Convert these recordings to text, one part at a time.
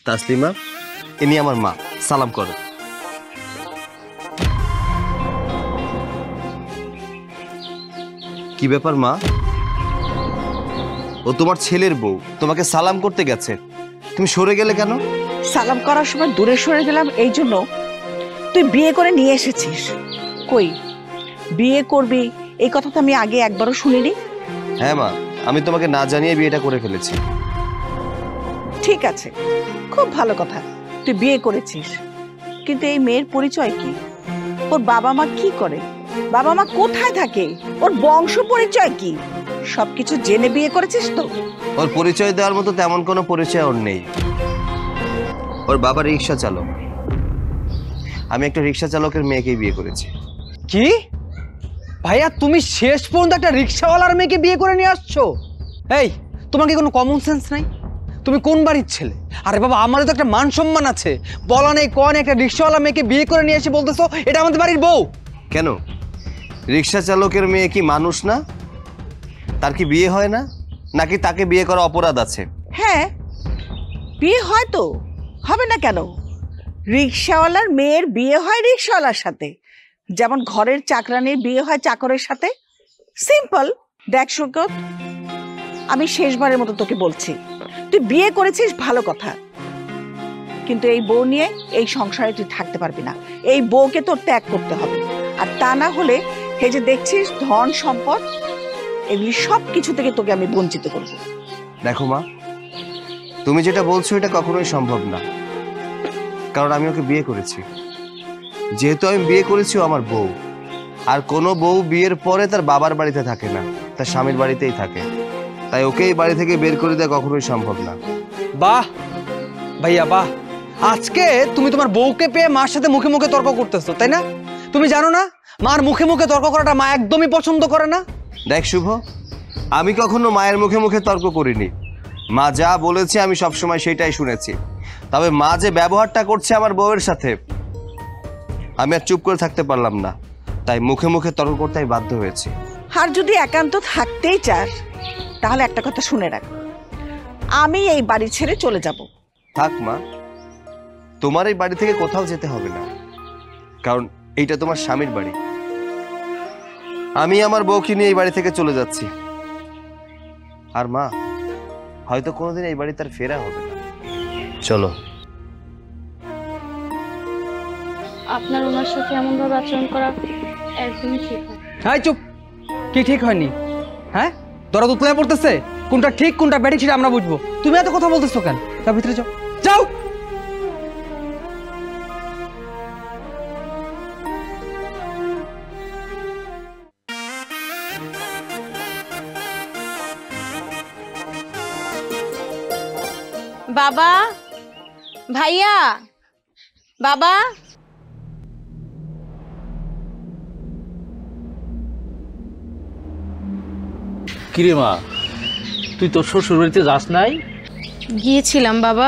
তাসলিমা, ইনি আমার মা, সালাম করো। কি ব্যাপার মা? ও তোমার ছেলের বউ, তোমাকে সালাম করতে গেছে, তুমি সরে গেলে কেন? সালাম করার সময় দূরে সরে গেলাম এই জন্য, তুই বিয়ে করে নিয়ে এসেছিস। কই, বিয়ে করবি এই কথা তো আমি আগে একবারও শুনিনি। হ্যাঁ মা, আমি তোমাকে না জানিয়ে বিয়েটা করে ফেলেছি। ঠিক আছে, খুব ভালো কথা, তুই বিয়ে করেছিস, কিন্তু এই মেয়ের পরিচয় কি? ওর বাবা মা কি করে, বাবা মা কোথায় থাকে, ওর বংশ পরিচয় কি, সবকিছু জেনে বিয়ে করেছিস তো? ওর পরিচয় দেওয়ার মতো তেমন কোনো পরিচয় ওর নেই। ওর বাবা রিক্সা চালক, আমি একটা রিক্সা চালকের মেয়েকে বিয়ে করেছি। কি ভাইয়া, তুমি শেষ পর্যন্ত একটা রিক্সাওয়ালার মেয়েকে বিয়ে করে নিয়ে আসছো? এই, তোমার কি কোনো কমন সেন্স নাই? তুমি কোন বাড়ির ছেলে? আরে বাবা, আমাদের তো একটা মান সম্মান আছে, বলা নেই কন, একটা রিক্সাওয়ালা মেয়েকে বিয়ে করে নিয়ে এসে বলতেছো এটা আমাদের বাড়ির বউ। কেন, রিক্সা চালকের মেয়ে কি মানুষ না? তার কি বিয়ে হয় না, নাকি তাকে বিয়ে করা অপরাধ আছে? হ্যাঁ, বিয়ে হয় তো, হবে না কেন? রিক্সাওয়ালার মেয়ের বিয়ে হয় রিক্সাওয়ালার সাথে, যেমন ঘরের চাকরানির বিয়ে হয় চাকরের সাথে। সিম্পল। দেখ শওকত, আমি শেষবারের মতো তোকে বলছি, তুই বিয়ে করেছিস ভালো কথা, কিন্তু এই বউ নিয়ে এই সংসারে তুই থাকতে পারবি না। এই বউকে তোর ত্যাগ করতে হবে, আর তা না হলে এই যে দেখছিস ধন সম্পদ, এগুলি সব কিছু থেকে তোকে আমি বঞ্চিত করব। দেখো মা, তুমি যেটা বলছো এটা কখনোই সম্ভব না, কারণ আমি ওকে বিয়ে করেছি। যেহেতু আমি বিয়ে করেছি, ও আমার বউ, আর কোনো বউ বিয়ের পরে তার বাবার বাড়িতে থাকে না, তার স্বামীর বাড়িতেই থাকে, তাই ওকে এই বাড়ি থেকে বের করে দেওয়া কখনোই সম্ভব না। বাহ ভাইয়া বাহ, আজকে তুমি তোমার বউকে পেয়ে মার সাথে মুখে মুখে তর্ক করতেছো, তাই না? তুমি জানো না মার মুখে মুখে তর্ক করাটা মা একদমই পছন্দ করে না। দেখ শুভ, আমি কখনো মায়ের মুখে মুখে তর্ক করিনি। মা যা বলেছে আমি সবসময় সেটাই শুনেছি। তবে মা যে ব্যবহারটা করছে আমার বউয়ের সাথে, আমি আর চুপ করে থাকতে পারলাম না, তাই মুখে মুখে তর্ক করতে আমি বাধ্য হয়েছি। আর যদি একান্ত থাকতেই চাস, তাহলে একটা কথা শুনে রাখ, আমি এই বাড়ি ছেড়ে চলে যাব। থাক মা, তোমার এই বাড়ি থেকে কোথাও যেতে হবে না, কারণ এইটা তোমার স্বামীর বাড়ি। আমি আমার বউকে নিয়ে এই বাড়ি থেকে চলে যাচ্ছি। আর মা, হয়তো কোনোদিন এই বাড়ি তার ফেরা হবে না। চলো। আপনার ওনার সাথে এমন ভাবে আচরণ করা একদমই ঠিক হয়। হ্যাঁ চুপ, কি ঠিক হয়নি? হ্যাঁ, দরদ উতলায় পড়তেছে, কোনটা ঠিক কোনটা ব্যাঠিক সেটা আমরা বুঝবো। তুমি এত কথা বলতেছো কেন? তার ভিতরে যাও, যাও। বাবা, ভাইয়া, বাবা। কিরে মা, তুই তোর শ্বশুর বাড়িতে যাস নাই? গিয়েছিলাম বাবা,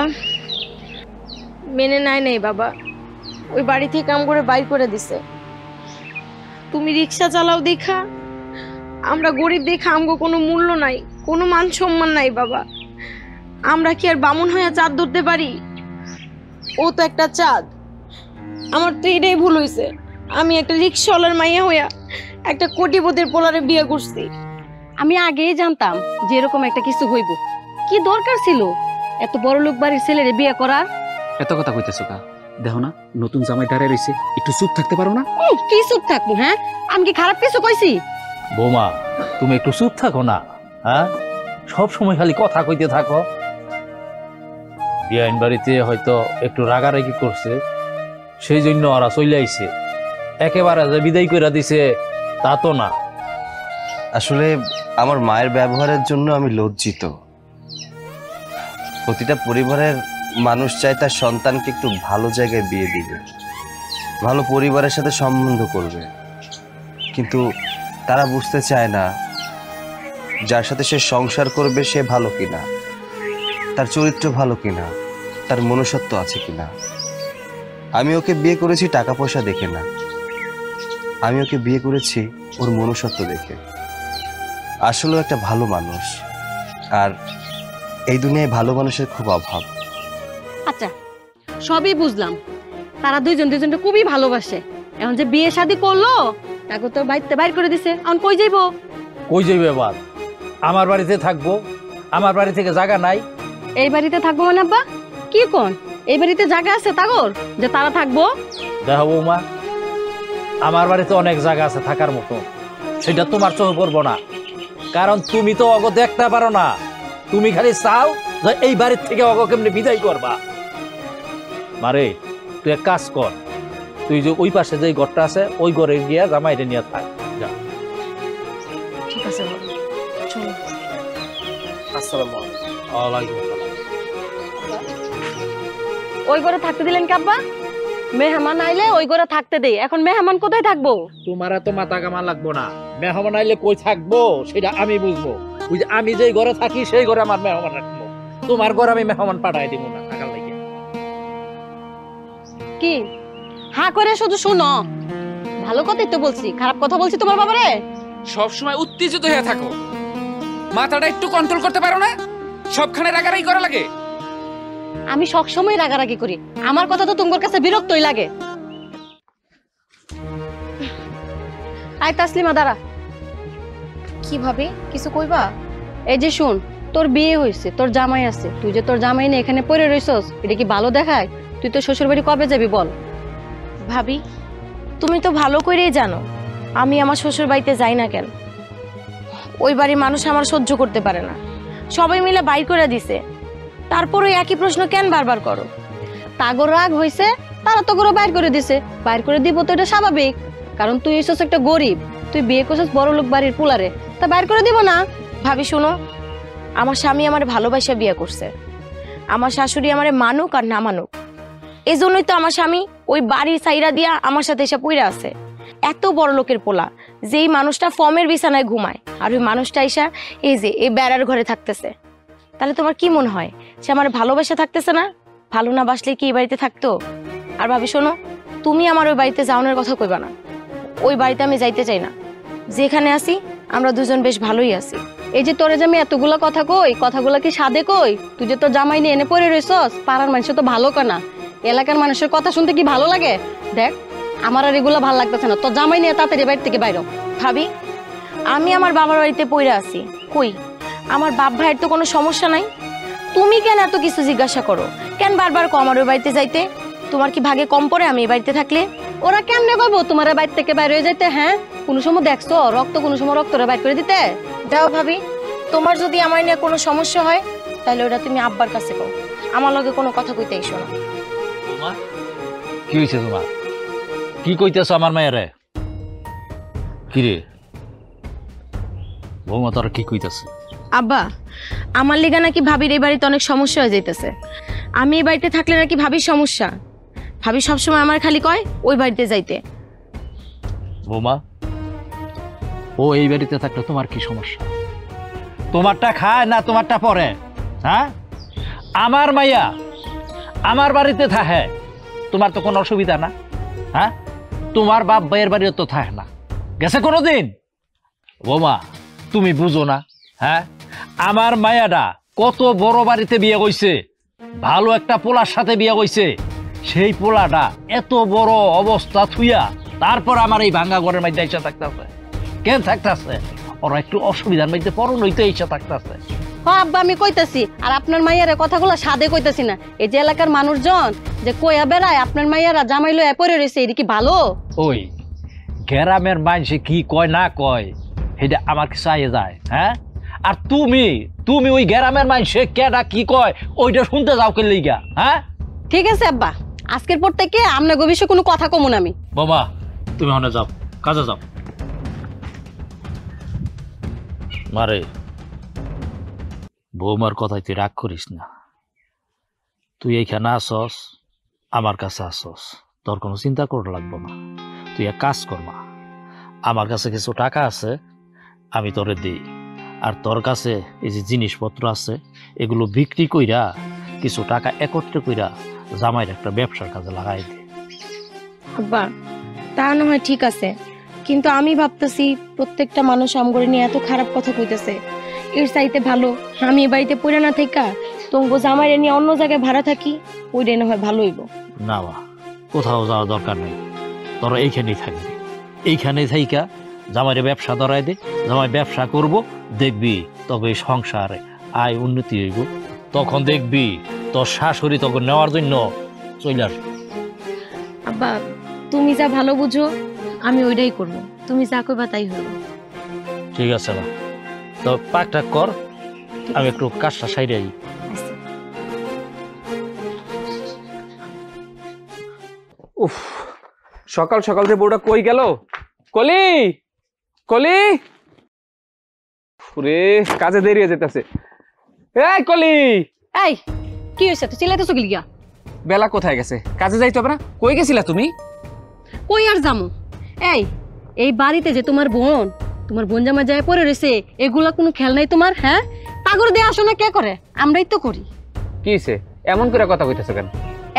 মেনে নাই বাবা, ওই বাড়ি থেকে কাম করে বাইর করে দিছে। তুমি রিক্সা চালাও দেখা, আমরা গরিব দেখা আমগো কোনো মূল্য নাই, কোনো মান সম্মান নাই বাবা। আমরা কি আর বামুন হয়ে চাঁদ ধরতে পারি? ও তো একটা চাঁদ। আমার তো এটাই ভুল হয়েছে, আমি একটা রিক্সাওয়ালার মাইয়া হইয়া একটা কোটিপতির পোলারে বিয়ে করছি। আমি আগেই জানতাম যে এরকম একটা কিছু হইব। কি দরকার ছিল এত বড় লোক বাড়ির ছেলেরে বিয়ে করার? এত কথা কইতেছো কা? দেখো না নতুন জামাই দাঁড়ায় রইছে, একটু চুপ থাকতে পারো না? কি চুপ থাকবো? হ্যাঁ, আমি কি খারাপ কিছু কইছি? বৌমা, তুমি একটু চুপ থাকো না। হ্যাঁ, সব সময় খালি কথা কইতে থাকো। বিয়াইন বাড়িতে হয়তো একটু রাগারাগি করছে, সেই জন্য ওরা চলে আইছে। একেবারে যে বিদায় কইরা দিছে তা তো না। আসলে আমার মায়ের ব্যবহারের জন্য আমি লজ্জিত। প্রতিটা পরিবারের মানুষ চায় তার সন্তানকে একটু ভালো জায়গায় বিয়ে দিবে, ভালো পরিবারের সাথে সম্বন্ধ করবে, কিন্তু তারা বুঝতে চায় না যার সাথে সে সংসার করবে সে ভালো কিনা, তার চরিত্র ভালো কিনা, তার মনুষ্যত্ব আছে কিনা। আমি ওকে বিয়ে করেছি টাকা পয়সা দেখে না, আমি ওকে বিয়ে করেছি ওর মনুষ্যত্ব দেখে। আসলে একটা ভালো মানুষ, আর এই দুনিয়ায় ভালো মানুষের খুব অভাব। আচ্ছা সবই বুঝলাম, তারা দুইজন দুইজনকে খুবই ভালোবাসে। এখন যে বিয়ে শাদী করলো তাকে তো বাড়িতে বাইর করে দিছে, এখন কই যাইবো? কই যাইবে এবার? আমার বাড়িতে থাকবো, আমার বাড়ি থেকে জায়গা নাই। এই বাড়িতে থাকবো মানে আব্বা কি কোন? এই বাড়িতে জায়গা আছে তাগর যে তারা থাকবো? দেখো বৌমা, আমার বাড়িতে অনেক জায়গা আছে থাকার মতো, সেটা তোমার চোখে পড়বো না, কারণ তুমি তো অগ দেখতে পারো না। তুমি খালি চাও যে এই বাড়ির থেকে অগ কেমনি বিদায় করবা। মারে তুই এক কাজ কর, তুই যে ওই পাশে যে ঘরটা আছে ওই ঘরে গিয়া জামাইরে নিয়ে থাক। যা। ঠিক আছে বাবা, চলো। আসসালামু আলাইকুম। ওয়ালাইকুম আসসালাম। ওই ঘরে থাকতে দিলেন কি আব্বা? মেহমান আইলে ওই ঘরে থাকতে দেই, এখন মেহমান কোথায় থাকবো? তোমার এত মাথা কামা লাগবো না, মেহমান আইলে কই থাকবো সেটা আমি বুঝবো। ওই যে আমি যেই ঘরে থাকি সেই ঘরে আমার মেহমান রাখবো, তোমার ঘরে আমি মেহমান পাঠাই দিব না থাকার লাগে। কি হা করে শুধু শুনো, ভালো কথাই তো বলছি, খারাপ কথা বলছি তোমার বাবারে? সব সময় উত্তেজিত হয়ে থাকো, মাথাটা একটু কন্ট্রোল করতে পারো না? সবখানে রাগারাগি করা লাগে। আমি সবসময় রাগারাগি করি, আমার কথা তো তোমার কাছে বিরক্তই লাগে। আয় তাসলিমা দাঁড়া। কি ভাবি, কিছু কইবা? এই যে শুন, তোর বিয়ে হয়েছে, তোর জামাই আছে, তুই যে তোর জামাই নিয়ে এখানে পড়ে রইছস, এটা কি ভালো দেখায়? তুই তো শ্বশুর বাড়ি কবে যাবি বল? ভাবি, তুমি তো ভালো করেই জানো আমি আমার শ্বশুর বাড়িতে যাই না কেন। ওই বাড়ির মানুষ আমার সহ্য করতে পারে না, সবাই মিলে বাইর করে দিছে। তারপর ওই একই প্রশ্ন কেন বারবার করো? তাগর রাগ হয়েছে, তারা তো করে বাইর করে দিছে, বাইর করে দিব তো এটা স্বাভাবিক, কারণ তুই হইছস একটা গরিব, তুই বিয়ে করছিস বড় লোক বাড়ির পুলারে, তা বাইর করে দিব না? ভাবি শোনো, আমার স্বামী আমার ভালোবাসা বিয়ে করছে, আমার শাশুড়ি আমারে মানুক আর না মানুক, এই জন্যই তো আমার স্বামী ওই বাড়ির সাইরা দিয়া আমার সাথে এসে পইরা আছে। এত বড় লোকের পোলা, যেই মানুষটা ফর্মের বিছানায় ঘুমায়, আর ওই মানুষটা এসে এই যে এই বেড়ার ঘরে থাকতেছে, তাহলে তোমার কি মনে হয় সে আমার ভালোবাসা থাকতেছে না? ভালো না বাসলে কি এই বাড়িতে থাকতো? আর ভাবি শোনো, তুমি আমার ওই বাড়িতে যাওয়ানোর কথা কইবা না, ওই বাড়িতে আমি যাইতে চাই না। যেখানে আছি আমরা দুজন বেশ ভালোই আছি। এই যে তোরে যে আমি এতগুলা কথা কই, কথাগুলা কি সাদে কই? তুই যে তোর জামাই নিয়ে এনে পড়ে রইছস, পাড়ার মানুষ তো ভালো কানা, এলাকার মানুষের কথা শুনতে কি ভালো লাগে? দেখ আমার আর এগুলা ভালো লাগতেছে না, তোর জামাই নিয়ে তাড়াতাড়ি বাড়ি থেকে বাইরো। ভাবি, আমি আমার বাবার বাড়িতে পইরা আছি, কই আমার বাপ ভাইয়ের তো কোনো সমস্যা নাই। তুমি কেন এত কিছু জিজ্ঞাসা করো? কেন বারবার কো আমার ওই বাড়িতে যাইতে? তোমার কি ভাগে কম পড়ে আমি এই বাড়িতে থাকলে? ওরা কেমনে কইবো তোমার বাড়ি থেকে বাইরে হয়ে যাইতে? হ্যাঁ, কোনো সময় দেখছো রক্ত, কোনো সময় রক্তরা বাইর করে দিতে? দাও ভাবি, তোমার যদি আমার নিয়ে কোনো সমস্যা হয় তাহলে ওটা তুমি আব্বার কাছে কও, আমার লগে কোনো কথা কইতে আইসো না। বৌমা, কি হয়েছে তোমার? কি কইতেছো আমার মায়েরে? কি রে বৌমা, তোর কি কইতেছে? আব্বা, আমার লিগা নাকি ভাবির এই বাড়িতে অনেক সমস্যা হয়ে যাইতেছে। আমি এই বাড়িতে থাকলে নাকি ভাবির সমস্যা। ভাবি সবসময় আমার খালি কয় ওই বাড়িতে যাইতে। বৌমা, ও এই বাড়িতে থাকলে তোমার কি সমস্যা? তোমারটা খায় না তোমারটা পরে? হ্যাঁ, আমার মাইয়া আমার বাড়িতে থাকে, তোমার তো কোনো অসুবিধা না। হ্যাঁ, তোমার বাপ ভাইয়ের বাড়িও তো থাকে না, গেছে কোনোদিন? বৌমা, তুমি বুঝো না? হ্যাঁ, আমার মায়াটা কত বড় বাড়িতে বিয়ে হইছে, ভালো একটা পোলার সাথে বিয়ে হইছে, সেই পোলাটা এত বড় অবস্থা থুইয়া তারপর আমার এই ভাঙ্গা ঘরের মধ্যে এসে থাকতেছে। কেন থাকতেছে? ওরা একটু অসুবিধার মধ্যে পড়ো নইতে এসে থাকতেছে। আব্বা আমি কইতাছি, আর আপনার মাইয়ারে কথাগুলো সাদে কইতাছি না। এই যে এলাকার মানুষজন যে কইয়া বেড়ায় আপনার মাইয়ারা জামাই লইয়া পড়ে রইছে, এটা কি ভালো? ওই গ্রামের মানুষে কি কয় না কয় সেটা আমার কি চাইয়ে যায়? হ্যাঁ, আর তুমি তুমি ওই গ্রামের মানুষে কেডা কি কয় ওইটা শুনতে যাও কে লিগা? হ্যাঁ, ঠিক আছে আব্বা, আজকের পর থেকে আপনার ভবিষ্যৎ কোনো কথা কমু না আমি। বাবা তুমি ওখানে যাও, কাজে যাও। মারে, বৌমার কথায় তুই রাগ করিস না। তুই এইখানে আসস, আমার কাছে আসস, তোর কোনো চিন্তা করা লাগবো না। তুই এক কাজ করবা, আমার কাছে কিছু টাকা আছে, আমি তোরে দিই, আর তোর কাছে এই যে জিনিসপত্র আছে এগুলো বিক্রি কইরা কিছু টাকা একত্রে কইরা জামাইয়ের একটা ব্যবসার কাজে লাগাই দে। আব্বা, তা না হয় ঠিক আছে, কিন্তু আমি ভাবতেছি প্রত্যেকটা মানুষ আমগরে নিয়ে এত খারাপ কথা কইতেছে, এর চাইতে ভালো আমি এই বাড়িতে পড়ে না থাকা তোমাকে জামাইরে নিয়ে অন্য জায়গায় ভাড়া থাকি, ওইটাই না হয় ভালো হইব। না মা, কোথাও যাওয়ার দরকার নেই, তোরা এইখানেই থাকবি। এইখানেই থাইকা জামাইরে ব্যবসা ধরাই দে, জামাই ব্যবসা করব, দেখবি তবে এই সংসারে আয় উন্নতি হইব। তখন দেখবি তোর শাশুড়ি তখন নেওয়ার জন্য চলে আসবে। আব্বা তুমি যা ভালো বুঝো আমি ওইটাই করবো, তুমি যা কইবা তাই হইব। ঠিক আছে মা, তো পাকটা কর, আমি একটু কাজটা সাইডে আই। আচ্ছা। উফ, সকাল সকাল যে বউটা কই গেল? কলি, কলি, রে কাজে দেরি হয়ে যেতেছে। এই কলি, এই কি হয়েছে, তুই চিল্লাইতেছো কি লিগা? বেলা কোথায় গেছে? কাজে যাইতে হবে না? কই গেছিলা তুমি? কই আর যামু? এই বাড়িতে যে তোমার বোন জামা যায় পড়ে রয়েছে, এগুলা কোনো খেল নাই তোমার? হ্যাঁ, পাগর দিয়ে আসো না কে করে? আমরাই তো করি। কি হইছে? এমন করে কথা কইতেছো কেন?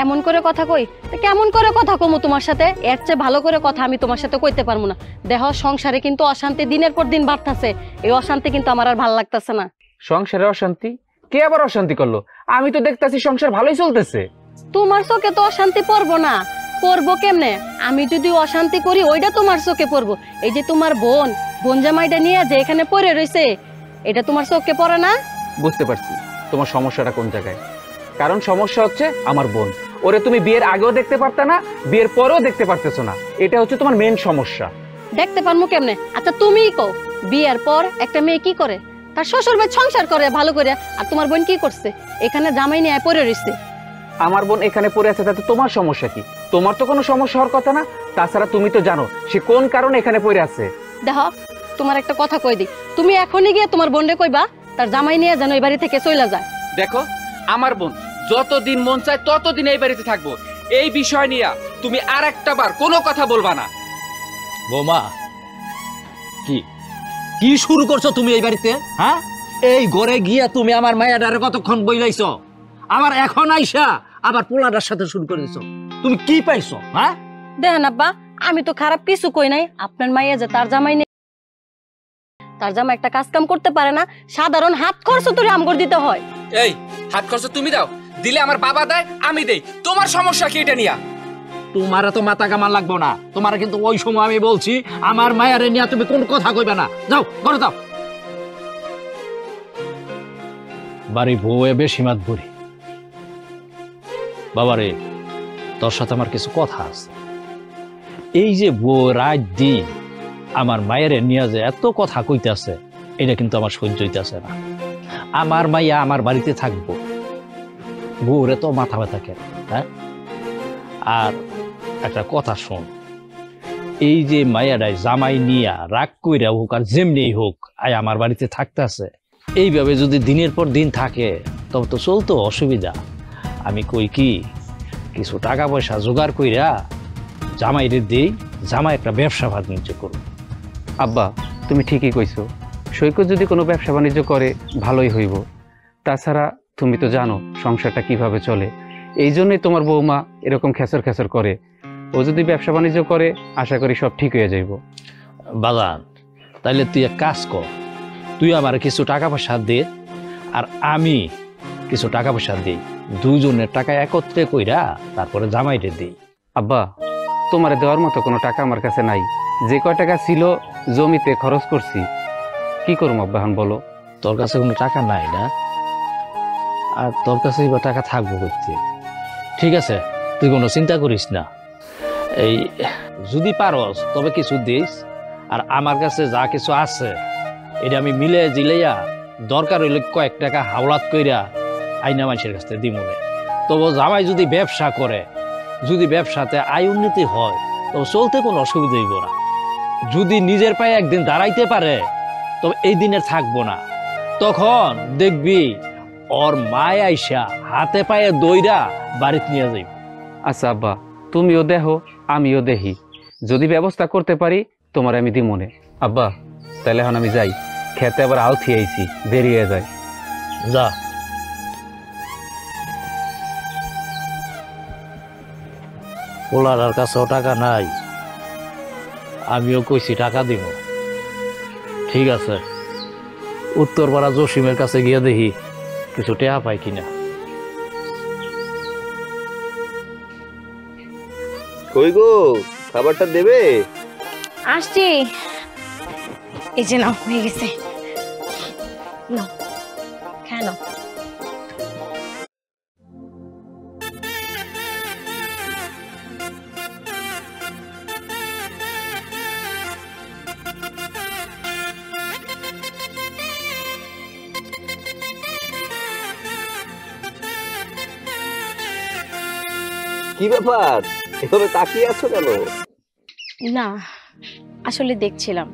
এমন করে কথা কই? তা কেমন করে কথা কমু তোমার সাথে? এর চেয়ে ভালো করে কথা আমি তোমার সাথে কইতে পারবো না। দেহ সংসারে কিন্তু অশান্তি দিনের পর দিন বাড়তাছে, এই অশান্তি কিন্তু আমার আর ভালো লাগতেছে না। সংসারে অশান্তি? কে আবার অশান্তি করলো? আমি তো দেখতাছি সংসার ভালোই চলতেছে। তোমার চোখে তো অশান্তি পড়বো না, পড়বো কেমনে? আমি যদি অশান্তি করি ওইটা তোমার চোখে পড়বো। এই যে তোমার বোন জামাইটা নিয়ে যে এখানে পড়ে রয়েছে, এটা তোমার চোখে পড়ে না? বুঝতে পারছি তোমার সমস্যাটা কোন জায়গায়। কারণ সমস্যা হচ্ছে আমার বোন। ওরে তুমি বিয়ের আগেও দেখতে পারতা না, বিয়ের পরেও দেখতে পারতেছো না। এটা হচ্ছে তোমার মেন সমস্যা। দেখতে পারবো কেমনে? আচ্ছা তুমিই কও, বিয়ের পর একটা মেয়ে কি করে? তার শ্বশুর বাড়ি সংসার করে ভালো করে, আর তোমার বোন কি করছে? এখানে জামাই নিয়ে পড়ে রয়েছে। আমার বোন এখানে পড়ে আছে, তাতে তোমার সমস্যা কি? তোমার তো কোনো সমস্যা হওয়ার কথা না। তাছাড়া তুমি তো জানো সে কোন কারণে এখানে পড়ে আছে। দেখো তোমার একটা কথা কই দিই, তুমি এখনই গিয়ে তোমার বোনরে কইবা তার জামাই নিয়ে যেন এই বাড়ি থেকে চলে যায়। দেখো আমার বোন যতদিন মন চায় ততদিন এই বাড়িতে থাকবো। এই বিষয় নিয়ে তুমি আর একটা বার কোনো কথা বলবা না। বৌমা, কি কি শুরু করছো তুমি এই বাড়িতে? হ্যাঁ, এই ঘরে গিয়া তুমি আমার মায়াডারে কতক্ষণ বইলাইছো, আবার এখন আইসা আবার পোলাটার সাথে শুরু করে দিছো। তুমি কি পাইছো? হ্যাঁ দেখেন আব্বা, আমি তো খারাপ কিছু কই নাই। আপনার মাইয়া যে তার জামাই নেই, তার জামাই একটা কাজ কাম করতে পারে না, সাধারণ হাত খরচ তো আমগর দিতে হয়। এই হাত খরচ তুমি দাও, দিলে আমার বাবা দেয়, আমি দেই। তোমার সমস্যা কি এটা নিয়া? তোমার তো মাথা কামান লাগবো না। তোমার কিন্তু ওই সময় আমি বলছি আমার মায়ারে নিয়ে তুমি কোন কথা কইবে না। যাও ঘরে যাও। বাড়ি বউয়ে বেশি মাত বুড়ি। বাবারে, তোর সাথে আমার কিছু কথা আছে। এই যে বউ রাত দিন আমার মায়ের নিয়ে যে এত কথা কইতেছে, এটা কিন্তু আমার সহ্য হইতেছে না। আমার মাইয়া আমার বাড়িতে থাকবো, বউরে তো মাথা ব্যথা কেন? হ্যাঁ, আর একটা কথা শোন, এই যে মায়াডাই জামাই নিয়া রাগ কইরা হোক আর যেমনি হোক আয় আমার বাড়িতে থাকতেছে, এইভাবে যদি দিনের পর দিন থাকে তবে তো চলতো অসুবিধা। আমি কই কি, কিছু টাকা পয়সা জোগাড় কইরা জামাইরে দেই, জামাই একটা ব্যবসা বাণিজ্য করুন। আব্বা তুমি ঠিকই কইছো, সৈকত যদি কোনো ব্যবসা বাণিজ্য করে ভালোই হইব। তাছাড়া তুমি তো জানো সংসারটা কিভাবে চলে, এই জন্যই তোমার বৌমা এরকম খেসর খেসর করে। ও যদি ব্যবসা বাণিজ্য করে আশা করি সব ঠিক হয়ে যাইব। বাজান, তাইলে তুই এক কাজ কর, তুই আমার কিছু টাকা পয়সা দে আর আমি কিছু টাকা পয়সা দিই, দুজনের টাকা একত্রে কইরা তারপরে জামাইরে দিই। আব্বা তোমার দেওয়ার মতো কোনো টাকা আমার কাছে নাই। যে কয় টাকা ছিল জমিতে খরচ করছি, কি করুম আব্বা এখন বলো? তোর কাছে কোনো টাকা নাই না, আর তোর কাছে এবার টাকা থাকবো করতে। ঠিক আছে, তুই কোনো চিন্তা করিস না। এই যদি পারস তবে কিছু দিস, আর আমার কাছে যা কিছু আছে এটা আমি মিলে জিলাইয়া দরকার হইলে কয়েক টাকা হাওলাত কইরা আইনা মানুষের কাছে দিই মনে। তবে জামাই যদি ব্যবসা করে, যদি ব্যবসাতে আয় উন্নতি হয় তবে চলতে কোনো অসুবিধা হইব না। যদি নিজের পায়ে একদিন দাঁড়াইতে পারে তবে এই দিনের থাকবো না, তখন দেখবি ওর মায় আইসা হাতে পায়ে দইরা বাড়িতে নিয়ে যাইব। আচ্ছা আব্বা, তুমিও দেখো আমিও দেখি, যদি ব্যবস্থা করতে পারি তোমার আমি দিই মনে। আব্বা তাহলে এখন আমি যাই, খেতে আবার আউথি আইছি, বেরিয়ে যায়। যা। পোলার কাছেও টাকা নাই, আমিও কইছি টাকা দিব। ঠিক আছে, উত্তরপাড়া জসিমের কাছে গিয়ে দেখি কিছু টেহা পাই কিনা। কই গো, খাবারটা দেবে? আসছি, এই যে নাও, হয়ে গেছে, নাও খায় নাও। কি ব্যাপার, এভাবে তাকিয়ে আছো কেন? না, আসলে দেখছিলাম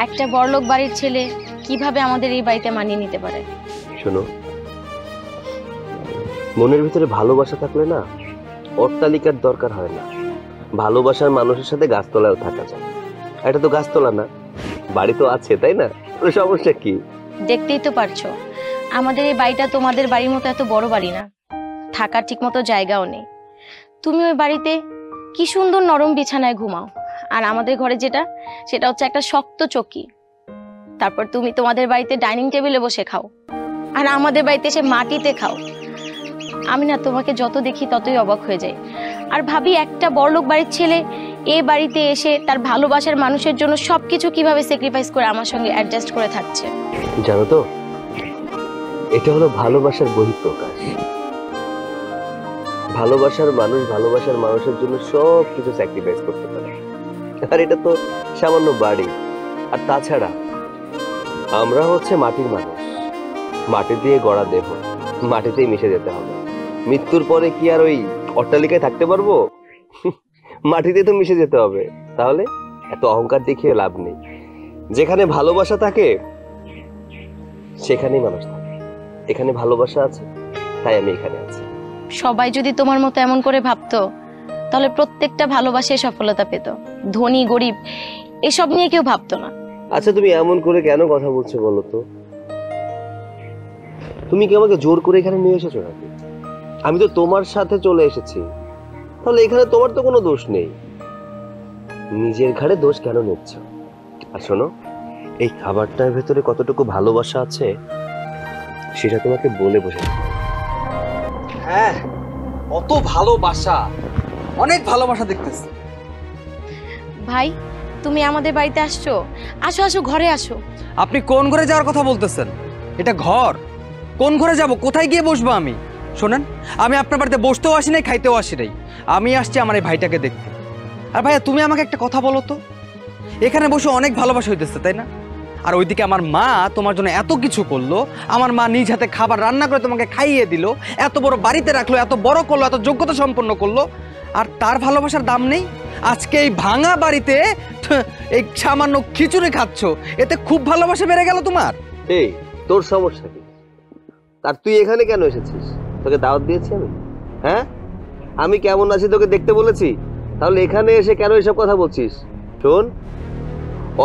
একটা বড়লোক বাড়ির ছেলে কিভাবে আমাদের এই বাড়িতে মানিয়ে নিতে পারে। শোনো, মনের ভিতরে ভালোবাসা থাকলে না অট্টালিকার দরকার হয় না। ভালোবাসার মানুষের সাথে গাছতলায়ও থাকা যায়। এটা তো গাছতলা না, বাড়ি তো আছে, তাই না? সমস্যা কি? দেখতেই তো পারছো আমাদের এই বাড়িটা তোমাদের বাড়ির মতো এত বড় বাড়ি না, থাকার ঠিক মতো জায়গাও নেই। তুমি ওই বাড়িতে কি সুন্দর নরম বিছানায় ঘুমাও, আর আমাদের ঘরে সেটা হচ্ছে একটা শক্ত চৌকি। তারপর তুমি তোমাদের বাড়িতে ডাইনিং টেবিলে বসে খাও, আর আমাদের বাড়িতে এসে মাটিতে খাও। আমি না তোমাকে যত দেখি ততই অবাক হয়ে যাই, আর ভাবি একটা বড়লোক বাড়ির ছেলে এই বাড়িতে এসে তার ভালোবাসার মানুষের জন্য সবকিছু কিভাবে স্যাক্রিফাইস করে আমার সঙ্গে অ্যাডজাস্ট করে থাকছে। জানো তো, এটা হলো ভালোবাসার বহিঃপ্রকাশ। ভালোবাসার মানুষ ভালোবাসার মানুষের জন্য সব কিছু স্যাক্রিফাইস করতে পারে। আর এটা তো সামান্য বাড়ি। আর তাছাড়া আমরা হচ্ছে মাটির মানুষ, মাটি দিয়ে গড়া দেহ, মাটিতেই মিশে যেতে হবে। মৃত্যুর পরে কি আর ওই অট্টালিকায় থাকতে পারবো? মাটিতে তো মিশে যেতে হবে। তাহলে এত অহংকার দেখিয়ে লাভ নেই। যেখানে ভালোবাসা থাকে সেখানেই মানুষ থাকে। এখানে ভালোবাসা আছে, তাই আমি এখানে আছি। সবাই যদি তোমার মতো এমন করে ভাবতো, তাহলে প্রত্যেকটা ভালোবাসায় সফলতা পেত। ধনী গরিব এসব নিয়ে কেউ ভাবতো না। আচ্ছা, তুমি এমন করে কেন কথা বলছো বলো তো? তুমি কি আমাকে জোর করে এখানে নিয়ে এসেছো নাকি? আমি তো তোমার সাথে চলে এসেছি, তাহলে এখানে তোমার তো কোনো দোষ নেই। নিজের ঘাড়ে দোষ কেন নিচ্ছ? আর শোনো, এই খাবারটার ভেতরে কতটুকু ভালোবাসা আছে সেটা তোমাকে বলে বোঝাতে হবে। হ্যাঁ, কত ভালোবাসা, অনেক ভালোবাসা দেখতেছি। ভাই, তুমি আমাদের বাড়িতে আসছো, আসো আসো, ঘরে আসো। আপনি কোন ঘরে যাওয়ার কথা বলতেছেন? এটা ঘর, কোন ঘরে যাব? কোথায় গিয়ে বসবো আমি? শোনেন, আমি আপনার বাড়িতে বসতেও আসি নাই, খাইতেও আসি নাই। আমি আসছি আমার এই ভাইটাকে দেখতে। আর ভাইয়া, তুমি আমাকে একটা কথা বলো তো, এখানে বসে অনেক ভালোবাসা হইতেছে, তাই না? আর ওইদিকে আমার মা তোমার জন্য এত কিছু করলো, আমার মা নিজ হাতে খাবার রান্না করে তোমাকে খাইয়ে দিল, এত বড় বাড়িতে রাখলো, এত বড় করলো, এত যোগ্যতা সম্পন্ন করলো, আর তার ভালোবাসার দাম নেই। আজকে এই ভাঙা বাড়িতে এই সামান্য খিচুড়ি খাচ্ছ, এতে খুব ভালোবাসা বেড়ে গেল তোমার। এই, তোর সমস্যা কি? আর তুই এখানে কেন এসেছিস? তোকে দাওয়াত দিয়েছি আমি? হ্যাঁ, আমি কেমন আছি তোকে দেখতে বলেছি? তাহলে এখানে এসে কেন এসব কথা বলছিস? শোন,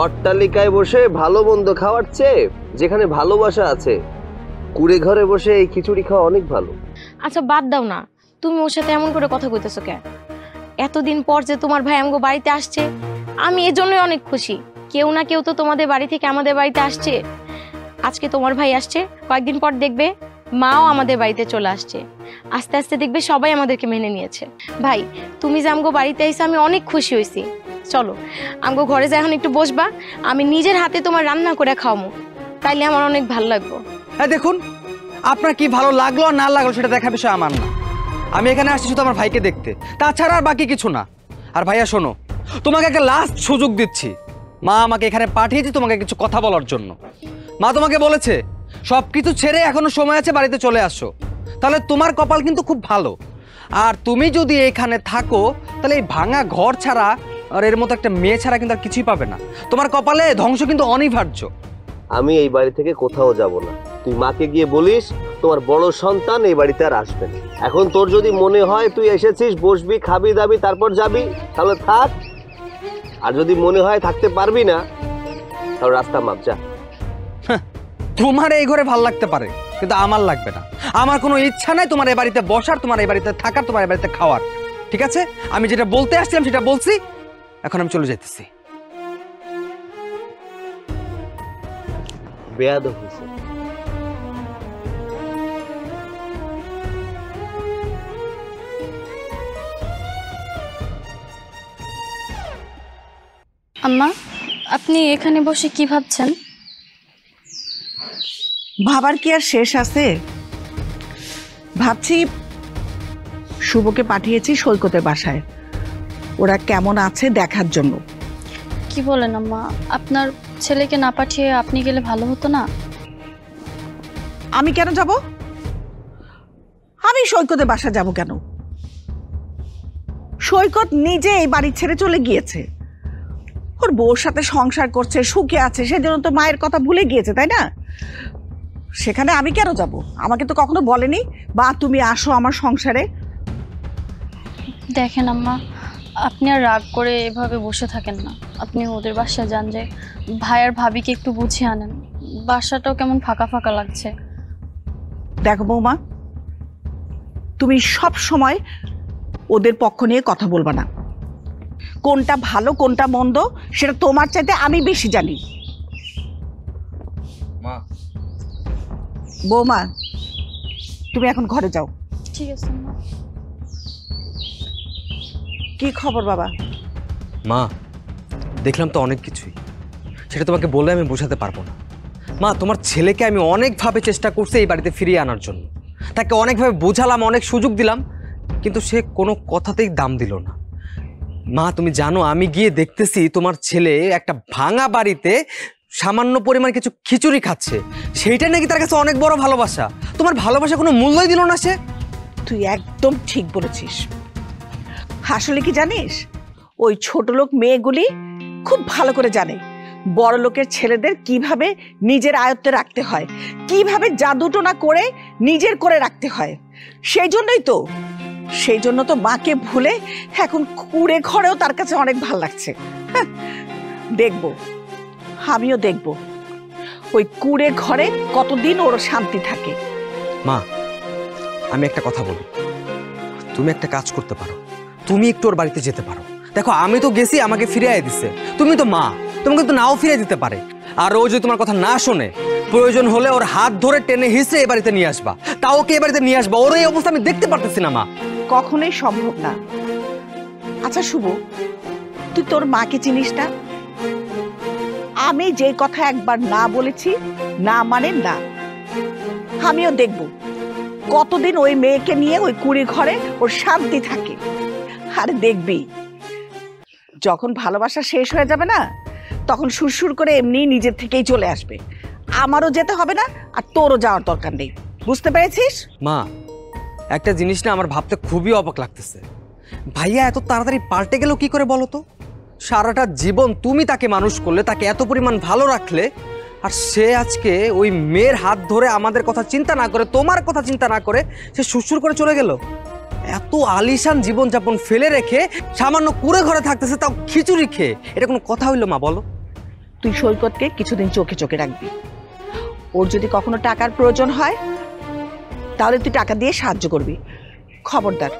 অট্টালিকায় বসে ভালো মন্দ খাওয়ার চেয়ে যেখানে ভালোবাসা আছে কুড়ে ঘরে বসে এই খিচুড়ি খাওয়া অনেক ভালো। আচ্ছা বাদ দাও না, তুমি ওর সাথে এমন করে কথা কইতেছো কেন? এতদিন পর যে তোমার ভাই আমগো বাড়িতে আসছে, আমি এজন্যই অনেক খুশি। কেউ না কেউ তো তোমাদের বাড়ি থেকে আমাদের বাড়িতে আসছে। আজকে তোমার ভাই আসছে, কয়েকদিন পর দেখবে মাও আমাদের বাড়িতে চলে আসছে। আস্তে আস্তে দেখবে সবাই আমাদেরকে মেনে নিয়েছে। ভাই, তুমি যে আমগো বাড়িতে আইছো, আমি অনেক খুশি হয়েছি। চলো আমগো ঘরে যাই, এখন একটু বসবা, আমি নিজের হাতে তোমার রান্না করে খাওয়াবো, তাইলে আমার অনেক ভালো লাগবে। হ্যাঁ, দেখুন, আপনার কি ভালো লাগলো আর না লাগলো সেটা দেখা বিষয় আমার না। আমি এখানে আসছি শুধু আমার ভাইকে দেখতে, তাছাড়া আর বাকি কিছু না। আর ভাইয়া শোনো, তোমাকে একটা লাস্ট সুযোগ দিচ্ছি। মা আমাকে এখানে পাঠিয়েছে তোমাকে কিছু কথা বলার জন্য। মা তোমাকে বলেছে সব কিছু ছেড়ে এখনো সময় আছে, বাড়িতে চলে আসো। তাহলে তোমার কপাল কিন্তু খুব ভালো। আর তুমি যদি এখানে থাকো, তাহলে এই ভাঙা ঘর ছাড়া আর এর মতো একটা মেয়ে ছাড়া কিন্তু আর কিছুই পাবে না। তোমার কপালে ধ্বংস কিন্তু অনিবার্য। আমি এই বাড়ি থেকে কোথাও যাব না। তুই মাকে গিয়ে বলিস তোমার বড় সন্তান এই বাড়িতে আর আসবে না। এখন তোর যদি মনে হয় তুই এসেছিস, বসবি, খাবি দাবি, তারপর যাবি, তাহলে থাক। আর যদি মনে হয় থাকতে পারবি না, তাহলে রাস্তা মাপ, যা। তোমার এই ঘরে ভাল লাগতে পারে, কিন্তু আমার লাগবে না। আমার কোনো ইচ্ছা নাই তোমার এই বাড়িতে বসার, তোমার এই বাড়িতে থাকার, তোমার এই বাড়িতে খাওয়ার। ঠিক আছে, আমি যেটা বলতে আসছিলাম সেটা বলছি, এখন আমি চলে যেতেছি। বেয়াদব হয়েছে। আম্মা, আপনি এখানে বসে কি ভাবছেন? ভাবার কি আর শেষ আছে? ভাবছি শুভকে পাঠিয়েছি সৈকতের বাসায়, ওরা কেমন আছে দেখার জন্য। কি বলেন আম্মা? আপনার ছেলেকে না পাঠিয়ে আপনি গেলে ভালো হতো না? আমি কেন যাব? আমি সৈকতের বাসা যাব কেন? সৈকত নিজে এই বাড়ি ছেড়ে চলে গিয়েছে, ওর বউর সাথে সংসার করছে, সুখে আছে, সেজন্য তো মায়ের কথা ভুলে গিয়েছে, তাই না? সেখানে আমি কেন যাব? আমাকে তো কখনো বলেনি বা তুমি আসো আমার সংসারে। দেখেন আম্মা, আপনি আর রাগ করে এভাবে বসে থাকেন না। আপনি ওদের বাসায় যান, যে ভাই আর ভাবিকে একটু বুঝিয়ে আনেন। বাসাটাও কেমন ফাঁকা ফাঁকা লাগছে। দেখো বৌমা, তুমি সব সময় ওদের পক্ষ নিয়ে কথা বলবা না। কোনটা ভালো কোনটা মন্দ সেটা তোমার চাইতে আমি বেশি জানি। মা, বৌমা, তুমি এখন ঘরে যাও। ঠিক আছে আম্মা। কি খবর বাবা? মা, দেখলাম তো অনেক কিছুই, সেটা তোমাকে বলে আমি বোঝাতে পারবো না। মা, তোমার ছেলেকে আমি অনেকভাবে চেষ্টা করছি এই বাড়িতে ফিরিয়ে আনার জন্য, তাকে অনেকভাবে বোঝালাম, অনেক সুযোগ দিলাম, কিন্তু সে কোনো কথাতেই দাম দিল না। মা, তুমি জানো আমি গিয়ে দেখতেছি তোমার ছেলে একটা ভাঙা বাড়িতে সামান্য পরিমাণ কিছু খিচুড়ি খাচ্ছে, সেইটা নাকি তার কাছে অনেক বড় ভালোবাসা। তোমার ভালোবাসা কোনো মূল্যই দিল না সে। তুই একদম ঠিক বলেছিস। আসলে কি জানিস, ওই ছোট লোক মেয়েগুলি খুব ভালো করে জানে বড় লোকের ছেলেদের কিভাবে নিজের আয়ত্তে রাখতে হয়, কিভাবে জাদুটোনা করে নিজের করে রাখতে হয়। সেই জন্য তো মাকে ভুলে এখন কুড়ে ঘরেও তার কাছে অনেক ভাল লাগছে। দেখবো, আমিও দেখবো ওই কুড়ে ঘরে কতদিন ওর শান্তি থাকে। মা, আমি একটা কথা বলি, তুমি একটা কাজ করতে পারো, তুমি একটু ওর বাড়িতে যেতে পারো। দেখো, আমি তো গেছি, আমাকে ফিরিয়ে দিচ্ছে, তুমি তো মা, তোমাকে তো নাও ফিরিয়ে দিতে পারে। আর ও যদি তোমার কথা না শোনে, প্রয়োজন হলে ওর হাত ধরে টেনে হিসড়ে এ বাড়িতে নিয়ে আসবা। তাও ওকে এ বাড়িতে নিয়ে আসবা, ওর এই অবস্থা আমি দেখতে পারতেছি না মা। কখনোই সম্ভব না। আচ্ছা শুভ, তুই তোর মাকে চিনিস না? আমি যে কথা একবার না বলেছি না মানে না। আমিও দেখব কতদিন ওই মেয়েকে নিয়ে ওই কুড়ি ঘরে ওর শান্তি থাকে। আর দেখবি যখন ভালোবাসা শেষ হয়ে যাবে না, তখন সুরসুর করে এমনি নিজের থেকেই চলে আসবে। আমারও যেতে হবে না, আর তোরও যাওয়ার দরকার নেই। বুঝতে পেরেছিস? মা, একটা জিনিস না আমার ভাবতে খুবই অবাক লাগতেছে, ভাইয়া এত তাড়াতাড়ি পাল্টে গেল কি করে বলো তো? সারাটা জীবন তুমি তাকে মানুষ করলে, তাকে এত পরিমাণ ভালো রাখলে, আর সে আজকে ওই মেয়ের হাত ধরে আমাদের কথা চিন্তা না করে, তোমার কথা চিন্তা না করে সে সুরসুর করে চলে গেল। এত আলিশান জীবনযাপন ফেলে রেখে সামান্য কুড়ে ঘরে থাকতেছে, তাও খিচুড়ি খেয়ে। এটা কোনো কথা হইলো মা, বলো? তুই সৈকতকে কিছুদিন চোখে চোখে রাখবি। ওর যদি কখনো টাকার প্রয়োজন হয় তাহলে তুই টাকা দিয়ে সাহায্য করবি। খবরদার,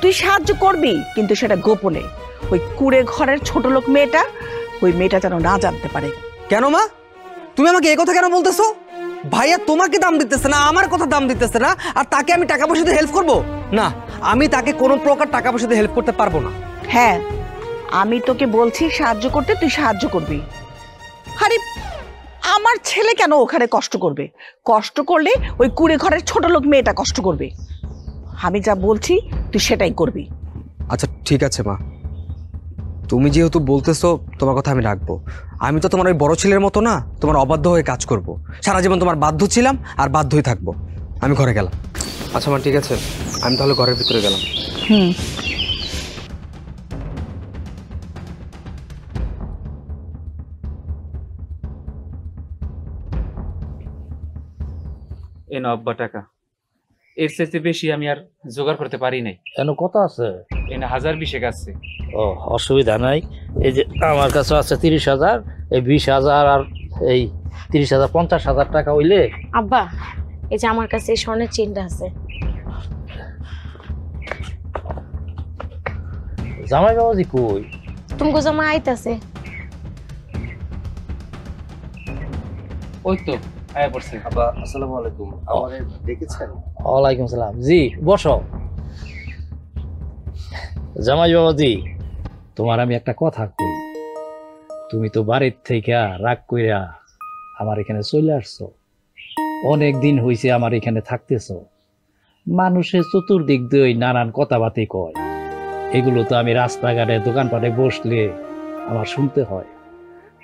তুই সাহায্য করবি, কিন্তু সেটা গোপনে। ওই কুড়ে ঘরের ছোট লোক মেয়েটা, ওই মেয়েটা যেন না জানতে পারে। কেন মা, তুমি আমাকে এই কথা কেন বলতেছো? ভাইয়া তোমাকে দাম দিতেছে না, আমার কথা দাম দিতেছে না, আর তাকে আমি টাকা পয়সা দিয়ে হেল্প করবো না? আমি তাকে কোনো প্রকার টাকা পয়সা দিয়ে হেল্প করতে পারবো না। হ্যাঁ, আমি তোকে বলছি সাহায্য করতে, তুই সাহায্য করবি। আরে আমার ছেলে কেন ওখানে কষ্ট করবে? কষ্ট করলে ওই কুড়ে ঘরের ছোট লোক মেয়েটা কষ্ট করবে। আমি যা বলছি তুই সেটাই করবি। আচ্ছা ঠিক আছে মা, তুমি যেহেতু বলতেছো, তোমার কথা আমি রাখবো। আমি তো তোমার ওই বড় ছেলের মতো না, তোমার অবাধ্য হয়ে কাজ করব। সারা জীবন তোমার বাধ্য ছিলাম আর বাধ্যই থাকবো। আমি ঘরে গেলাম। আচ্ছা মা, ঠিক আছে, আমি তাহলে ঘরের ভিতরে গেলাম। হুম। এ না আব্বা টাকা, এর চাইতে বেশি আমি আর জোগাড় করতে পারি নাই। কেন কত আছে? এ না 1020 আছে। ও, অসুবিধা নাই। এই যে আমার কাছে আছে 30,000, এই 20,000 আর এই 30,000, 50,000 টাকা হইলে। আব্বা, এই যে আমার কাছে এই স্বর্ণের চেনটা আছে। জামাই বাবাজি কই? তুমি জামা আইতাছে। ওই তো আয়া পড়ছে। আব্বা, আসসালামু আলাইকুম। আমারে দেখেছেন? ওয়ালাইকুম সালাম। জি, বসো। জামাই বাবাজি, তোমার আমি একটা কথা কই। তুমি তো বাড়ির থেকে রাগ কইরা আমার এখানে চলে আসছো। অনেক দিন হইছে আমার এখানে থাকতেছো। মানুষের চতুর্দিক দিয়ে নানান কথাবার্তা কয়, এগুলো তো আমি রাস্তাঘাটে দোকানপাটে বসলে আমার শুনতে হয়।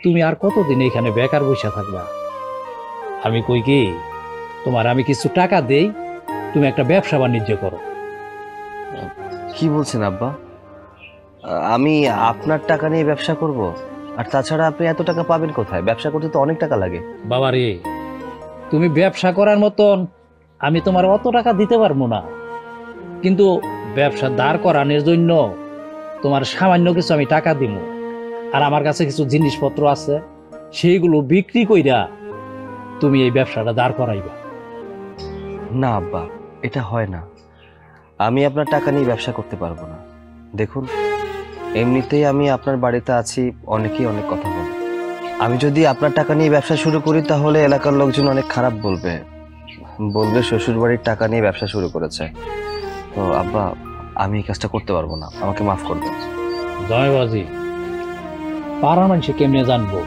তুমি আর কতদিন এখানে বেকার বসে থাকবা? আমি কই কি, তোমার আমি কিছু টাকা দেই, তুমি একটা ব্যবসা বাণিজ্য করো। কি বলছেন আব্বা? আমি আপনার টাকা নিয়ে ব্যবসা করব? আর তাছাড়া আপনি এত টাকা পাবেন কোথায়? ব্যবসা করতে তো অনেক টাকা লাগে। বাবারে, তুমি ব্যবসা করার মতন আমি তোমার অত টাকা দিতে পারবো না, কিন্তু ব্যবসা দাঁড় করানোর জন্য তোমার সামান্য কিছু আমি টাকা দিব। আর আমার কাছে কিছু জিনিসপত্র আছে, সেইগুলো বিক্রি কইরা তুমি এই ব্যবসাটা দাঁড় করাইবা। না আব্বা, এটা হয় না। আমি আপনার টাকা নিয়ে ব্যবসা করতে পারবো না। দেখুন, এমনিতেই আমি আপনার বাড়িতে আছি, অনেকেই অনেক কথা বলে। আমি যদি আপনার টাকা নিয়ে ব্যবসা শুরু করি তাহলে এলাকার লোকজন অনেক খারাপ বলবে, শ্বশুর বাড়ির টাকা নিয়ে ব্যবসা শুরু করেছে। তো আব্বা, আমি এই কাজটা করতে পারবো না, আমাকে মাফ করবেন। জয়বাজি, পাড়ার মানুষে কেমনে জানবো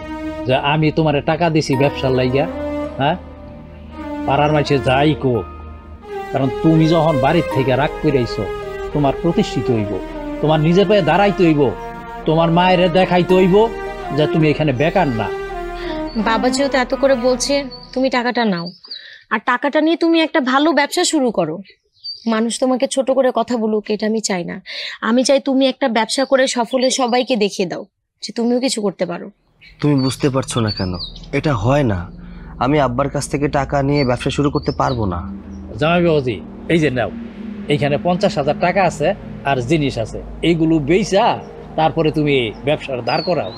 যে আমি তোমার টাকা দিছি ব্যবসার লাইগা? হ্যাঁ, পাড়ার মানুষে যাই কোক, কারণ তুমি যখন বাড়ির থেকে রাগ করে আইছো, তোমার প্রতিষ্ঠিত হইব, তোমার নিজের পায়ে দাঁড়াইতে হইব, তোমার মায়ের দেখাইতে হইব যে তুমি এখানে বেকার না। বাবা যেহেতু এত করে বলছে, তুমি টাকাটা নাও, আর টাকাটা নিয়ে তুমি একটা ভালো ব্যবসা শুরু করো। মানুষ তোমাকে ছোট করে কথা বলুক, এটা আমি চাই না। আমি চাই তুমি একটা ব্যবসা করে সফলে সবাইকে দেখিয়ে দাও যে তুমিও কিছু করতে পারো। তুমি বুঝতে পারছো না কেন? এটা হয় না। আমি আব্বার কাছ থেকে টাকা নিয়ে ব্যবসা শুরু করতে পারবো না। জামাই বাবাজি, এই যে নাও, এইখানে 50,000 টাকা আছে আর জিনিস আছে, এইগুলো বেচা তারপরে তুমি ব্যবসার দাঁড় করাও।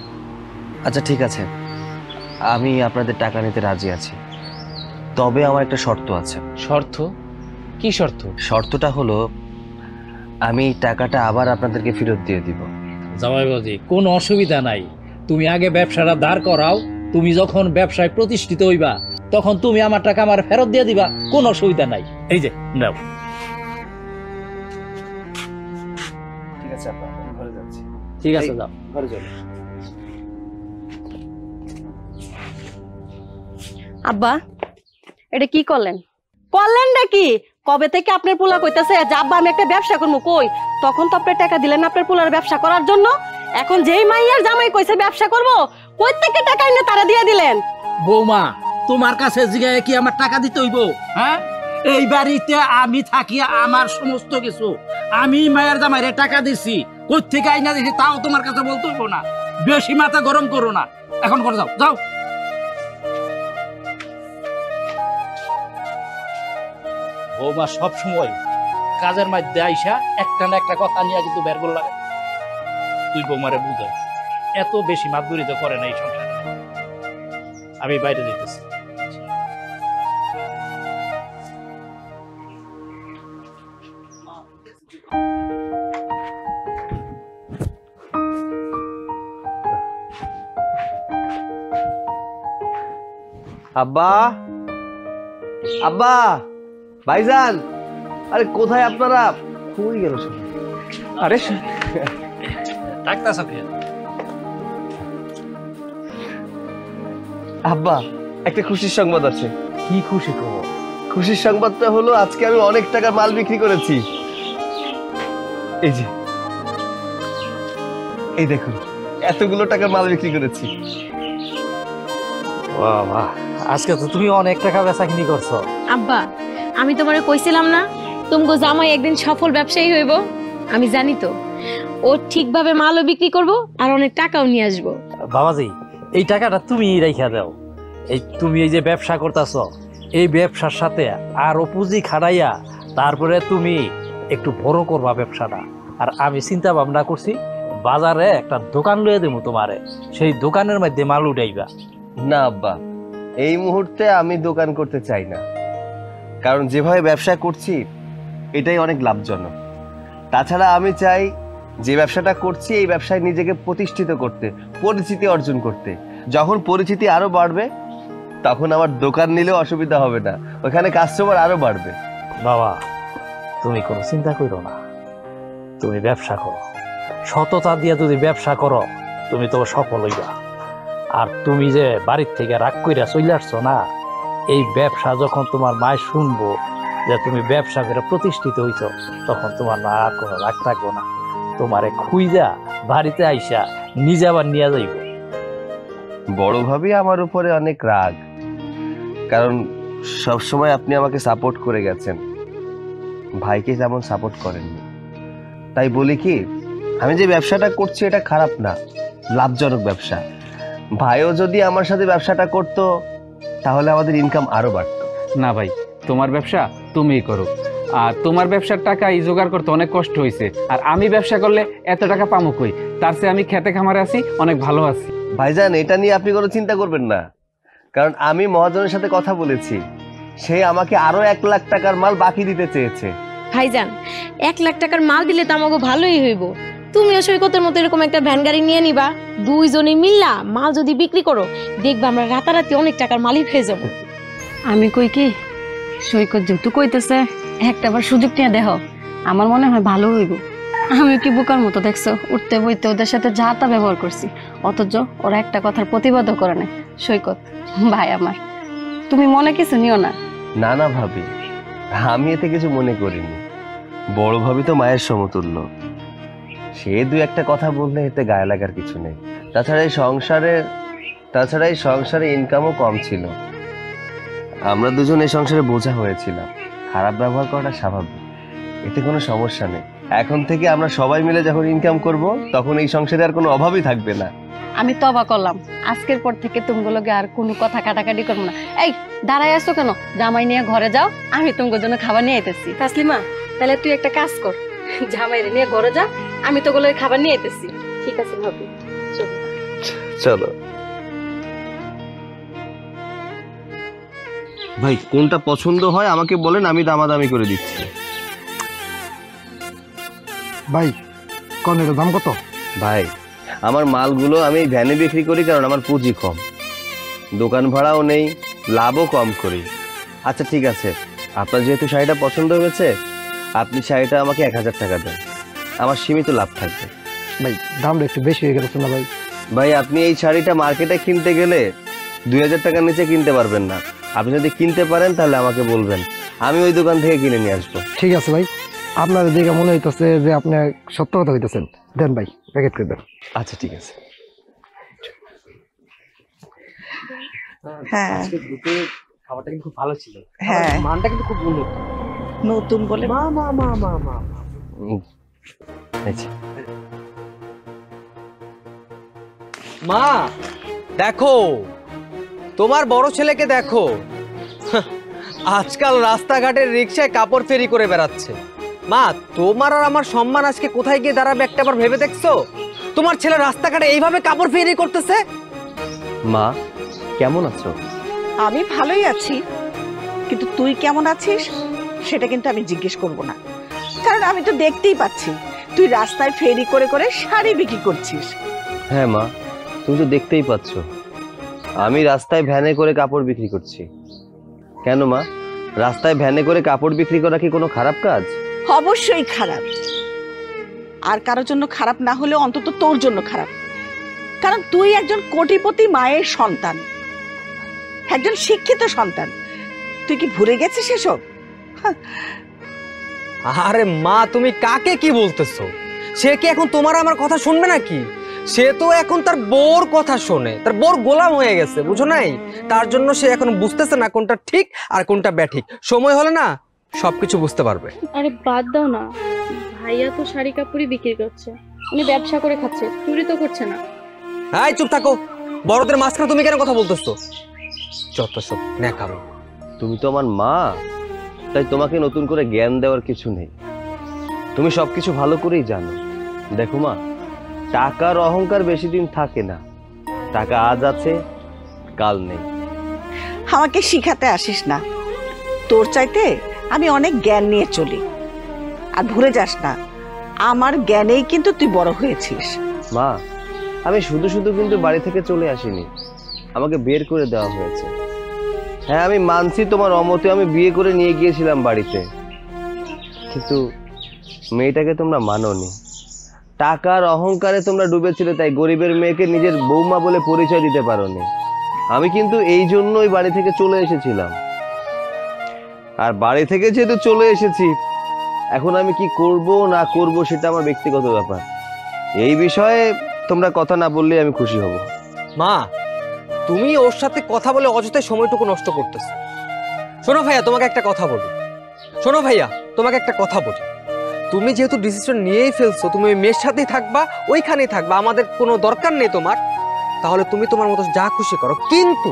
আচ্ছা ঠিক আছে, আমি আপনাদের টাকা নিতে রাজি আছি, তবে আমার একটা শর্ত আছে। শর্ত? কি শর্ত? শর্তটা হলো, আমি টাকাটা আবার আপনাদেরকে ফেরত দিয়ে দিব। জামাই বাবাজি, কোনো অসুবিধা নাই, তুমি আগে ব্যবসাটা দাঁড় করাও। তুমি যখন ব্যবসায় প্রতিষ্ঠিত হইবা তখন তুমি আমার টাকা আমার ফেরত দিয়ে দিবা, কোনো অসুবিধা নাই। এই যে নাও। ঠিক আছে আব্বা, আমি ঘরে যাচ্ছি। ঠিক আছে, যাও। ঘরে চলো। আব্বা, এটা কি করলেন? করলেন নাকি? কবে থেকে আপনার পোলা কইতাছে যে আব্বা আমি একটা ব্যবসা করবো, কই তখন তো আপনার টাকা দিলেন আপনার পোলার ব্যবসা করার জন্য। এখন যেই মাইয়ার জামাই কইছে ব্যবসা করবো, কই থেকে টাকা এনে তারা দিয়ে দিলেন? বৌমা, তোমার কাছে জিগায় কি আমার টাকা দিতে হইব? হ্যাঁ, এই বাড়িতে আমি থাকি, আমার সমস্ত কিছু আমি মায়ের জামাইরে টাকা দিছি, কই থেকে আইনা দিছি তাও তোমার কাছে বলতে হইব না। বেশি মাথা গরম করো না, এখন করে যাও যাও। বৌমা সব সময় কাজের মধ্যে আইসা একটা না একটা কথা নিয়ে কিন্তু বের করে লাগে। তুই বৌমারে বুঝাই, এত বেশি মাতবুরি তো করে না এই সংসারে। আমি বাইরে যেতেছি। আব্বা, আব্বা, ভাইজান, আরে কোথায় আপনারা? কই গেল সব? আরে ডাক্তার সাথে আব্বা, একটা খুশির সংবাদ আছে। কি খুশি খবর? খুশির সংবাদটা হলো, আজকে আমি অনেক টাকার মাল বিক্রি করেছি। এই যে, এই দেখুন, এতগুলো টাকার মাল বিক্রি করেছি। বাহ বাহ, আজকে তো তুমি অনেক টাকা বেচাকিনি করছো। আব্বা, আমি তোমারে কইছিলাম না তুমগো জামাই একদিন সফল ব্যবসায়ী হইব? আমি জানি তো, ও ঠিকভাবে মালও বিক্রি করব আর অনেক টাকাও নিয়ে আসবো। বাবাজি, এই টাকাটা তুমি রাইখা দাও। এই তুমি এই যে ব্যবসা করতেছো, এই ব্যবসার সাথে আরো পুঁজি খাড়াইয়া তারপরে তুমি একটু বড় করবা ব্যবসাটা। আর আমি চিন্তা ভাবনা করছি, বাজারে একটা দোকান লইয়া দেবো তোমারে, সেই দোকানের মধ্যে মাল উঠাইবা। না আব্বা, এই মুহূর্তে আমি দোকান করতে চাই না, কারণ যেভাবে ব্যবসা করছি এটাই অনেক লাভজনক। তাছাড়া আমি চাই যে ব্যবসাটা করছি এই ব্যবসায় নিজেকে প্রতিষ্ঠিত করতে, পরিচিতি অর্জন করতে। যখন পরিচিতি আরো বাড়বে তখন আমার দোকান নিলেও অসুবিধা হবে না, ওখানে কাস্টমার আরো বাড়বে। বাবা, তুমি কোনো চিন্তা করো না, তুমি ব্যবসা করো, সততা দিয়ে যদি ব্যবসা করো তুমি তো সফল হইবা। আর তুমি যে বাড়ির থেকে রাগ কইরা চলে আসছো না, এই ব্যবসা যখন তোমার মায় শুনবো যে তুমি ব্যবসা করে প্রতিষ্ঠিত হইছো, তখন তোমার না আর কোনো রাগ থাকবো না। তোমারে খুইজা বাড়িতে আইসা নিজে আবার নিয়ে যাইব। বড় ভাবি আমার উপরে অনেক রাগ, কারণ সবসময় আপনি আমাকে সাপোর্ট করে গেছেন, ভাইকে তেমন সাপোর্ট করেননি। তাই বলি কি, আমি যে ব্যবসাটা করছি এটা খারাপ না, লাভজনক ব্যবসা। ভাইও যদি আমার সাথে ব্যবসাটা করতো তাহলে আমাদের ইনকাম আরো বাড়তো। না ভাই, তোমার ব্যবসা তুমিই করো, আর তোমার ব্যবসার টাকা জোগাড় করতে অনেক কষ্ট হয়েছে, আর আমি ব্যবসা করলে এত টাকা পামো কই? তার চেয়ে আমি খেতে খামারে আছি, অনেক ভালো আছি। ভাইজান, এটা নিয়ে আপনি কোনো চিন্তা করবেন না, কারণ আমি মহাজনের সাথে কথা বলেছি, সে আমাকে আরো 1 লাখ টাকার মাল বাকি দিতে চেয়েছে। ভাইজান 1 লাখ টাকার মাল দিলে তো আমাকে ভালোই হইব। তুমিও সৈকতের মতো এরকম একটা ভ্যান গাড়ি নিয়ে নিবা, দুইজনে মিল্লা মাল যদি বিক্রি করো, দেখবা আমরা রাতারাতি অনেক টাকার মালিক হয়ে যাবো। আমি কই কি, সৈকত যেহেতু কইতেছে একটাবার সুযোগ নিয়ে দেখো, আমার মনে হয় ভালো হইব। আমি কি বোকার মতো দেখছো, উঠতে বইতে ওদের সাথে যা তা ব্যবহার করছি, অথচ ওরা একটা কথার প্রতিবাদও করে না। সৈকত ভাই আমার, তুমি মনে কিছু নিও না। না না ভাবি, আমি এতে কিছু মনে করিনি। বড় ভাবি তো মায়ের সমতুল্য, সে 2-1টা কথা বললে এতে গায়ে লাগার কিছু নেই। তাছাড়া এই সংসারে ইনকামও কম ছিল, আমরা দুজন এই সংসারে বোঝা হয়েছিলাম। খারাপ ব্যবহার করাটা স্বাভাবিক, এতে কোনো সমস্যা নেই। এখন থেকে আমরা সবাই মিলে যখন ইনকাম করব, তখন এই সংসারে আর কোনো অভাবই থাকবে না। আমি তবা করলাম, আজকের পর থেকে তুমগুলোকে আর কোনো কথা কাটাকাটি করবো না। এই দাঁড়াই আসো কেন, জামাই নিয়ে ঘরে যাও, আমি তোমার জন্য খাবার নিয়ে আইতেছি। তাসলিমা, তাহলে তুই একটা কাজ কর, জামাই নিয়ে ঘরে যা, আমি তো গুলোর খাবার নিয়ে আইতেছি। ঠিক আছে ভাবি, চলো ভাই, কোনটা পছন্দ হয় আমাকে বলেন, আমি দামাদামি করে দিচ্ছি। ভাই কনের দাম কত? ভাই, আমার মালগুলো আমি ভ্যানে বিক্রি করি, কারণ আমার পুঁজি কম, দোকান ভাড়াও নেই, লাভও কম করি। আচ্ছা ঠিক আছে, আপনার যেহেতু শাড়িটা পছন্দ হয়েছে, আপনি শাড়িটা আমাকে 1000 টাকা দেন, আমার সীমিত লাভ থাকবে। ভাই দামটা একটু বেশি হয়ে গেছে না ভাই? ভাই, আপনি এই শাড়িটা মার্কেটে কিনতে গেলে 2000 টাকার নিচে কিনতে পারবেন না। আপনি যদি কিনতে পারেন তাহলে আমাকে বলবেন, আমি ওই দোকান থেকে কিনে নিয়ে আসবো। ঠিক আছে ভাই, আপনার দিকে মনে হইতেছে যে আপনি সত্য কথা হইতেছেন, দেন ভাই, প্যাকেট করে দেন। আচ্ছা ঠিক আছে। হ্যাঁ খাবারটা কিন্তু খুব ভালো ছিল, হ্যাঁ মানটা কিন্তু খুব উন্নত। নতুন বলে আচ্ছা মা দেখো, তোমার বড় ছেলেকে দেখো, আজকাল রাস্তাঘাটের রিক্সায় কাপড় ফেরি করে বেড়াচ্ছে। মা, তোমার আর আমার সম্মান আজকে কোথায় গিয়ে দাঁড়াবে একটা বার ভেবে দেখছো? তোমার ছেলে রাস্তাঘাটে এইভাবে কাপড় ফেরি করতেছে। মা, কেমন আছো? আমি ভালোই আছি, কিন্তু তুই কেমন আছিস সেটা কিন্তু আমি জিজ্ঞেস করব না, কারণ আমি তো দেখতেই পাচ্ছি তুই রাস্তায় ফেরি করে করে শাড়ি বিক্রি করছিস। হ্যাঁ মা, তুমি তো দেখতেই পাচ্ছ, আমি রাস্তায় ভ্যানে করে কাপড় বিক্রি করছি। কেন মা, রাস্তায় ভ্যানে করে কাপড় বিক্রি করা কি কোনো খারাপ কাজ? অবশ্যই খারাপ, আর কারোর জন্য খারাপ না হলে অন্তত তোর জন্য খারাপ, কারণ তুই একজন কোটিপতি মায়ের সন্তান, একজন শিক্ষিত সন্তান। তুই কি ভুলে গেছিস এসব? আরে মা, তুমি কাকে কি বলতেছো? সে কি এখন তোমার আমার কথা শুনবে নাকি? সে তো এখন তার বউর কথা শোনে, তার বউর গোলাম হয়ে গেছে, বুঝো নাই? তার জন্য সে এখন বুঝতেছে না কোনটা ঠিক আর কোনটা ব্যাঠিক। সময় হলে না সবকিছু বুঝতে পারবে। আরে বাদ দাও না, ভাইয়া তো শাড়ি কাপড়ই বিক্রি করছে, উনি ব্যবসা করে খাচ্ছে, চুরি তো করছে না। এই চুপ থাকো, বড়দের মাঝখানে তুমি কেন কথা বলতেছো? যত সব ন্যাকামো। তুমি তো আমার মা, তাই তোমাকে নতুন করে জ্ঞান দেওয়ার কিছু নেই, তুমি সবকিছু ভালো করেই জানো। দেখো মা, টাকার অহংকার বেশি দিন থাকে না, টাকা আজ আছে কাল নেই। আমাকে শিখাতে আসিস না, তোর চাইতে আমি অনেক জ্ঞান নিয়ে চলি। আর ভুলে যাস না, আমার জ্ঞানেই কিন্তু তুই বড় হয়েছিস। মা, আমি শুধু শুধু কিন্তু বাড়ি থেকে চলে আসিনি, আমাকে বের করে দেওয়া হয়েছে। হ্যাঁ, আমি মানছি তোমার অমতে আমি বিয়ে করে নিয়ে গিয়েছিলাম বাড়িতে, কিন্তু মেয়েটাকে তোমরা মানোনি, টাকার অহংকারে তোমরা ডুবেছিলে, তাই গরিবের মেয়েকে নিজের বৌমা বলে পরিচয় দিতে পারোনি। আমি কিন্তু এই জন্যই বাড়ি থেকে চলে এসেছিলাম। আর বাড়ি থেকে যেহেতু চলে এসেছি, এখন আমি কি করব না করব সেটা আমার ব্যক্তিগত ব্যাপার। এই বিষয়ে তোমরা কথা না বললে আমি খুশি হব। মা, তুমি ওর সাথে কথা বলে অযথাই সময়টুকু নষ্ট করতেছো। শোনো ভাইয়া, তোমাকে একটা কথা বলি। তুমি যেহেতু ডিসিশন নিয়েই ফেলছো, তুমি ওই মেয়ের সাথেই থাকবা, ওইখানেই থাকবা, আমাদের কোনো দরকার নেই তোমার, তাহলে তুমি তোমার মতো যা খুশি করো। কিন্তু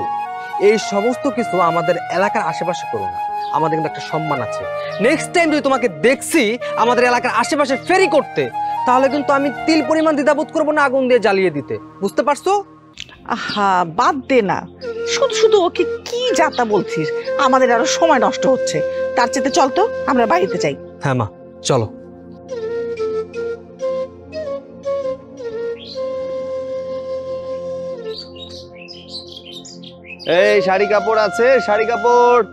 এই সমস্ত কিছু আমাদের এলাকার আশেপাশে করো না। আমাদের কিন্তু একটা সম্মান আছে। নেক্সট টাইম যদি তোমাকে দেখছি আমাদের এলাকার আশেপাশে ফেরি করতে, তাহলে কিন্তু আমি তিল পরিমাণ দ্বিধাবোধ করবো না আগুন দিয়ে জ্বালিয়ে দিতে। বুঝতে পারছো? আহা, বাদ দে না, শুধু শুধু ওকে কি যাতা বলছিস। আমাদের আরো সময় নষ্ট হচ্ছে। তার চেয়ে চল তো আমরা বাড়িতে যাই। হ্যাঁ মা, চলো। এই শাড়ি কাপড় আছে? শাড়ি কাপড়